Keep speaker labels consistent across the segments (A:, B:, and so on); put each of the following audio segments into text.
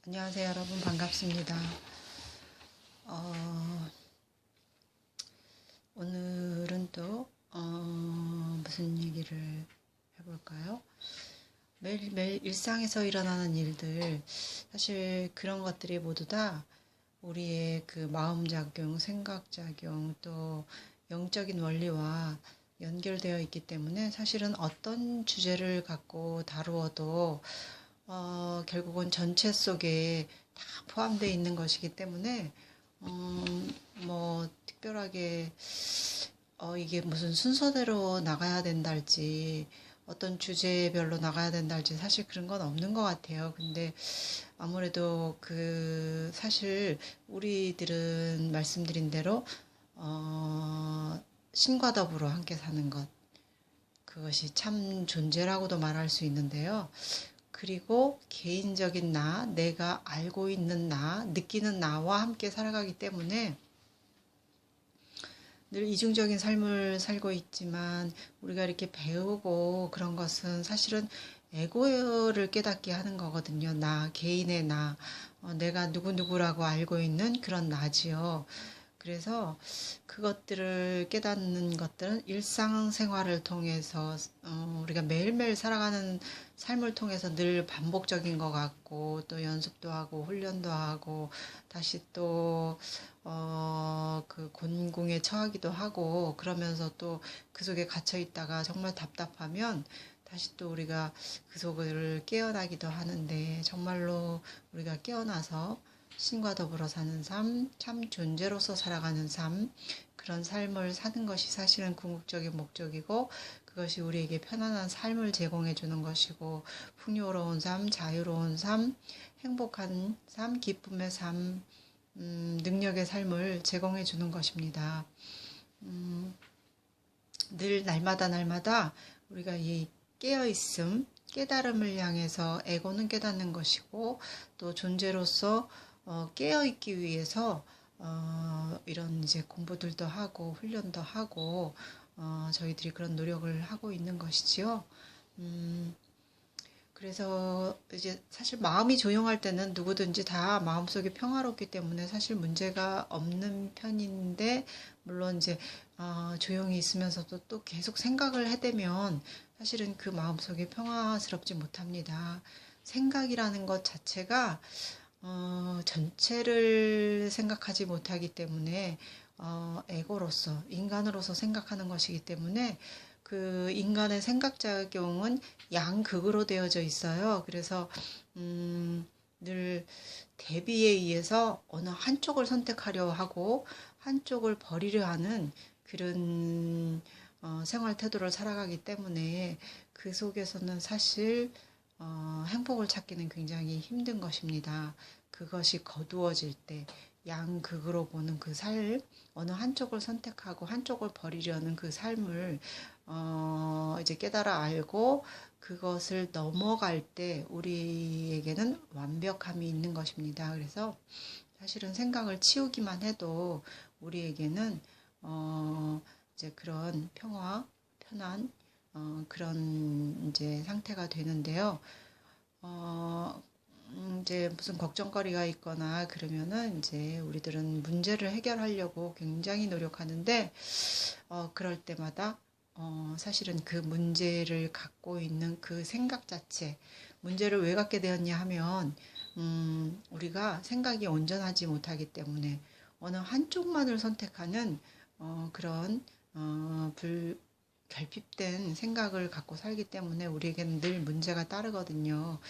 A: 안녕하세요 여러분, 반갑습니다. 오늘은 또 무슨 얘기를 해볼까요? 매일매일 일상에서 일어나는 일들, 사실 그런 것들이 모두 다 우리의 그 마음작용, 생각작용, 또 영적인 원리와 연결되어 있기 때문에 사실은 어떤 주제를 갖고 다루어도 결국은 전체 속에 다 포함되어 있는 것이기 때문에 뭐 특별하게 이게 무슨 순서대로 나가야 된달지 어떤 주제별로 나가야 된달지 사실 그런 건 없는 것 같아요. 근데 아무래도 그 사실 우리들은 말씀드린 대로 신과 더불어 함께 사는 것, 그것이 참 존재라고도 말할 수 있는데요. 그리고 개인적인 나, 내가 알고 있는 나, 느끼는 나와 함께 살아가기 때문에 늘 이중적인 삶을 살고 있지만 우리가 이렇게 배우고 그런 것은 사실은 에고를 깨닫게 하는 거거든요. 나, 개인의 나, 내가 누구누구라고 알고 있는 그런 나지요. 그래서 그것들을 깨닫는 것들은 일상생활을 통해서 우리가 매일매일 살아가는 삶을 통해서 늘 반복적인 것 같고 또 연습도 하고 훈련도 하고 다시 또 그 곤궁에 처하기도 하고 그러면서 또 그 속에 갇혀 있다가 정말 답답하면 다시 또 우리가 그 속을 깨어나기도 하는데 정말로 우리가 깨어나서 신과 더불어 사는 삶, 참 존재로서 살아가는 삶, 그런 삶을 사는 것이 사실은 궁극적인 목적이고 그것이 우리에게 편안한 삶을 제공해 주는 것이고 풍요로운 삶, 자유로운 삶, 행복한 삶, 기쁨의 삶, 능력의 삶을 제공해 주는 것입니다. 늘 날마다 우리가 이 깨어있음, 깨달음을 향해서 에고는 깨닫는 것이고 또 존재로서 깨어있기 위해서 이런 이제 공부들도 하고 훈련도 하고 저희들이 그런 노력을 하고 있는 것이지요. 그래서 이제 사실 마음이 조용할 때는 누구든지 다 마음속이 평화롭기 때문에 사실 문제가 없는 편인데 물론 이제 조용히 있으면서도 또 계속 생각을 해대면 사실은 그 마음속이 평화스럽지 못합니다. 생각이라는 것 자체가 전체를 생각하지 못하기 때문에 에고로서 인간으로서 생각하는 것이기 때문에 그 인간의 생각작용은 양극으로 되어져 있어요. 그래서 늘 대비에 의해서 어느 한쪽을 선택하려 하고 한쪽을 버리려 하는 그런 생활 태도를 살아가기 때문에 그 속에서는 사실 행복을 찾기는 굉장히 힘든 것입니다. 그것이 거두어질 때 양극으로 보는 그 삶, 어느 한쪽을 선택하고 한쪽을 버리려는 그 삶을 이제 깨달아 알고 그것을 넘어갈 때 우리에게는 완벽함이 있는 것입니다. 그래서 사실은 생각을 치우기만 해도 우리에게는 이제 그런 평화, 편안, 그런 이제 상태가 되는데요. 어, 이제 무슨 걱정거리가 있거나 그러면은 이제 우리들은 문제를 해결하려고 굉장히 노력하는데, 그럴 때마다, 사실은 그 문제를 갖고 있는 그 생각 자체, 문제를 왜 갖게 되었냐 하면, 우리가 생각이 온전하지 못하기 때문에 어느 한쪽만을 선택하는, 그런, 결핍된 생각을 갖고 살기 때문에 우리에게는 늘 문제가 따르거든요.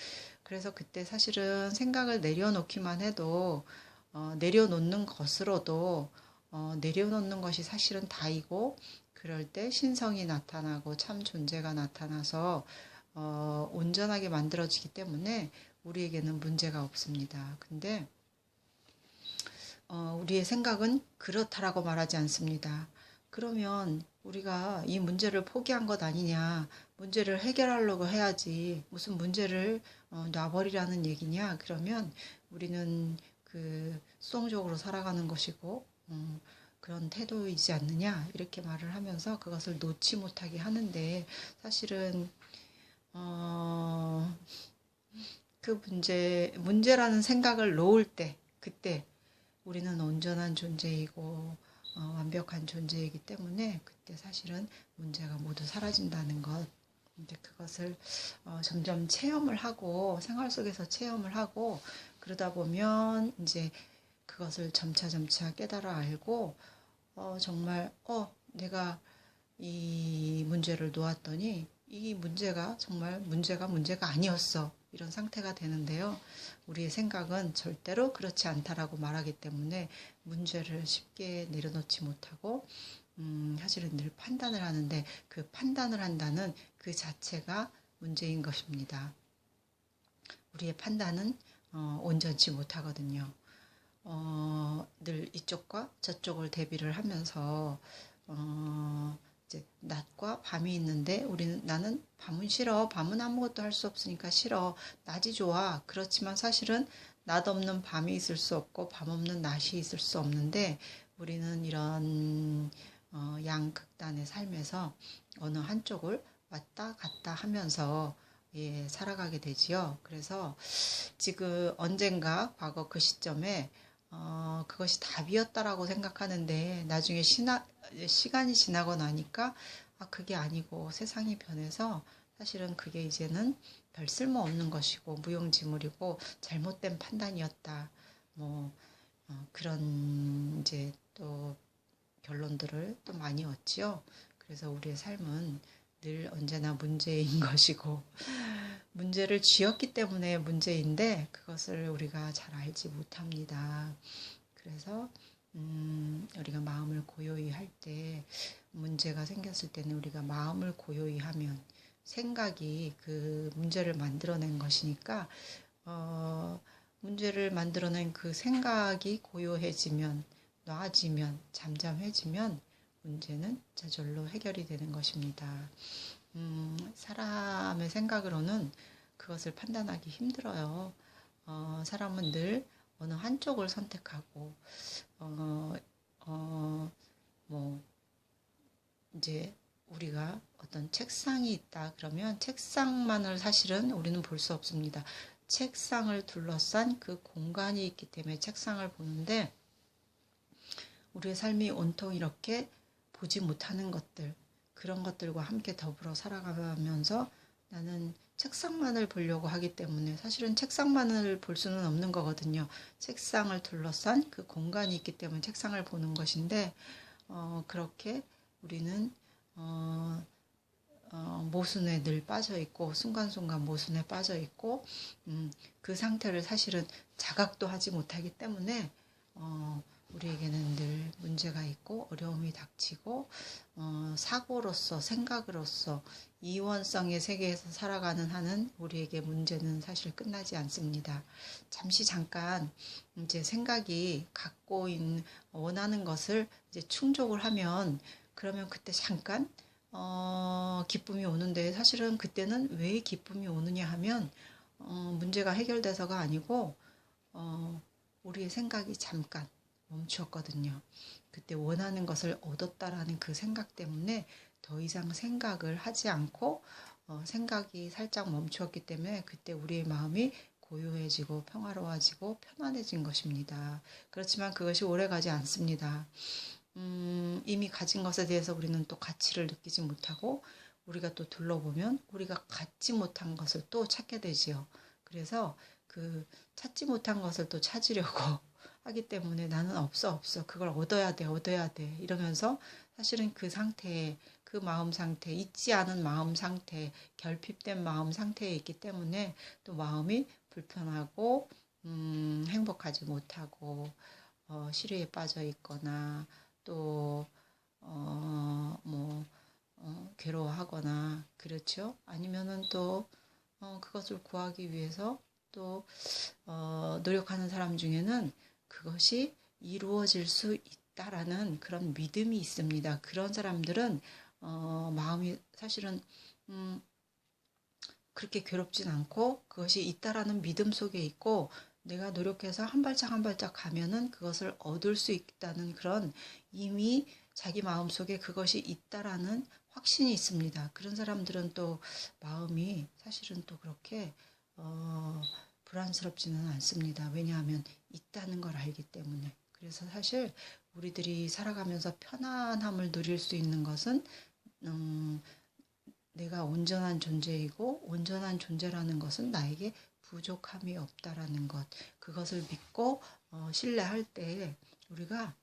A: 그래서 그때 사실은 생각을 내려놓기만 해도 내려놓는 것으로도 내려놓는 것이 사실은 다이고 그럴 때 신성이 나타나고 참 존재가 나타나서 온전하게 만들어지기 때문에 우리에게는 문제가 없습니다. 근데 우리의 생각은 그렇다라고 말하지 않습니다. 그러면 우리가 이 문제를 포기한 것 아니냐, 문제를 해결하려고 해야지, 무슨 문제를 놔버리라는 얘기냐, 그러면 우리는 그 수동적으로 살아가는 것이고, 그런 태도이지 않느냐, 이렇게 말을 하면서 그것을 놓지 못하게 하는데, 사실은, 그 문제라는 생각을 놓을 때, 그때 우리는 온전한 존재이고 완벽한 존재이기 때문에 그때 사실은 문제가 모두 사라진다는 것. 이제 그것을 점점 체험을 하고 생활 속에서 체험을 하고 그러다 보면 이제 그것을 점차 깨달아 알고 정말 내가 이 문제를 놓았더니 이 문제가 정말 문제가 아니었어. 이런 상태가 되는데요. 우리의 생각은 절대로 그렇지 않다라고 말하기 때문에 문제를 쉽게 내려놓지 못하고 사실은 늘 판단을 하는데 그 판단을 한다는 그 자체가 문제인 것입니다. 우리의 판단은 온전치 못하거든요. 늘 이쪽과 저쪽을 대비를 하면서 이제 낮과 밤이 있는데 나는 밤은 싫어. 밤은 아무것도 할 수 없으니까 싫어. 낮이 좋아. 그렇지만 사실은 낮 없는 밤이 있을 수 없고 밤 없는 낮이 있을 수 없는데 우리는 이런 양극단의 삶에서 어느 한쪽을 왔다 갔다 하면서 살아가게 되지요. 그래서 지금 언젠가 과거 그 시점에 그것이 답이었다라고 생각하는데 나중에 시간이 지나고 나니까 그게 아니고 세상이 변해서 사실은 그게 이제는 별 쓸모 없는 것이고 무용지물이고 잘못된 판단이었다. 뭐 그런 이제 또 결론들을 또 많이 얻지요. 그래서 우리의 삶은 늘 언제나 문제인 것이고 문제를 지었기 때문에 문제인데 그것을 우리가 잘 알지 못합니다. 그래서 우리가 마음을 고요히 할 때 문제가 생겼을 때는 우리가 마음을 고요히 하면 생각이 그 문제를 만들어낸 것이니까 문제를 만들어낸 그 생각이 고요해지면 놔지면 잠잠해지면 문제는 저절로 해결이 되는 것입니다. 사람의 생각으로는 그것을 판단하기 힘들어요. 사람은 늘 어느 한쪽을 선택하고, 뭐, 이제 우리가 어떤 책상이 있다 그러면 책상만을 사실은 우리는 볼 수 없습니다. 책상을 둘러싼 그 공간이 있기 때문에 책상을 보는데 우리의 삶이 온통 이렇게 보지 못하는 것들, 그런 것들과 함께 더불어 살아가면서 나는 책상만을 보려고 하기 때문에 사실은 책상만을 볼 수는 없는 거거든요. 책상을 둘러싼 그 공간이 있기 때문에 책상을 보는 것인데 그렇게 우리는 모순에 늘 빠져 있고 순간순간 모순에 빠져 있고 그 상태를 사실은 자각도 하지 못하기 때문에 우리에게는 늘 문제가 있고 어려움이 닥치고 사고로서 생각으로서 이원성의 세계에서 살아가는 한은 우리에게 문제는 사실 끝나지 않습니다. 잠깐 이제 생각이 갖고 있는 원하는 것을 이제 충족을 하면 그러면 그때 잠깐 기쁨이 오는데 사실은 그때는 왜 기쁨이 오느냐 하면 문제가 해결돼서가 아니고 우리의 생각이 잠깐 멈추었거든요. 그때 원하는 것을 얻었다라는 그 생각 때문에 더 이상 생각을 하지 않고 생각이 살짝 멈추었기 때문에 그때 우리의 마음이 고요해지고 평화로워지고 편안해진 것입니다. 그렇지만 그것이 오래가지 않습니다. 이미 가진 것에 대해서 우리는 또 가치를 느끼지 못하고 우리가 또 둘러보면 우리가 갖지 못한 것을 또 찾게 되지요. 그래서 그 찾지 못한 것을 또 찾으려고 하기 때문에 나는 없어 그걸 얻어야 돼 이러면서 사실은 그 상태에 그 마음 상태 있지 않은 마음 상태 결핍된 마음 상태에 있기 때문에 또 마음이 불편하고 행복하지 못하고 시리에 빠져 있거나 또 괴로워하거나 그렇죠. 아니면은 또 그것을 구하기 위해서 또 노력하는 사람 중에는 그것이 이루어질 수 있다라는 그런 믿음이 있습니다. 그런 사람들은 마음이 사실은 그렇게 괴롭진 않고 그것이 있다라는 믿음 속에 있고 내가 노력해서 한 발짝 한 발짝 가면은 그것을 얻을 수 있다는 그런 이미 자기 마음속에 그것이 있다라는 확신이 있습니다. 그런 사람들은 또 마음이 사실은 또 그렇게 불안스럽지는 않습니다. 왜냐하면 있다는 걸 알기 때문에. 그래서 사실 우리들이 살아가면서 편안함을 누릴 수 있는 것은 내가 온전한 존재이고 온전한 존재라는 것은 나에게 부족함이 없다라는 것. 그것을 믿고 신뢰할 때 우리가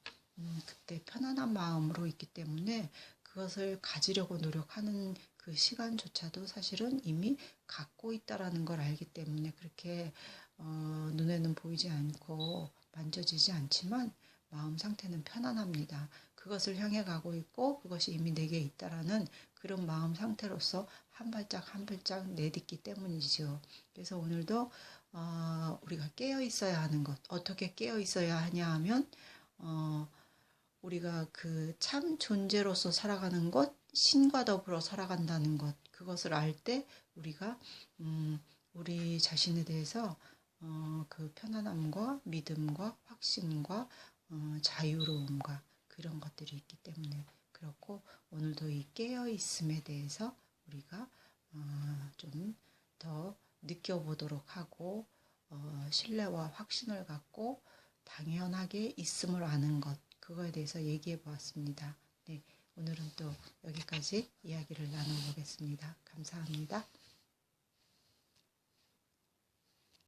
A: 그때 편안한 마음으로 있기 때문에 그것을 가지려고 노력하는 그 시간조차도 사실은 이미 갖고 있다라는 걸 알기 때문에 그렇게 눈에는 보이지 않고 만져지지 않지만 마음 상태는 편안합니다. 그것을 향해 가고 있고 그것이 이미 내게 있다라는 그런 마음 상태로서 한 발짝 한 발짝 내딛기 때문이죠. 그래서 오늘도 우리가 깨어 있어야 하는 것, 어떻게 깨어 있어야 하냐 하면 우리가 그 참 존재로서 살아가는 것, 신과 더불어 살아간다는 것, 그것을 알 때 우리가 우리 자신에 대해서 그 편안함과 믿음과 확신과 자유로움과 그런 것들이 있기 때문에 그렇고 오늘도 이 깨어 있음에 대해서 우리가 좀 더 느껴보도록 하고 신뢰와 확신을 갖고 당연하게 있음을 아는 것 그거에 대해서 얘기해 보았습니다. 네, 오늘은 또 여기까지 이야기를 나눠보겠습니다. 감사합니다.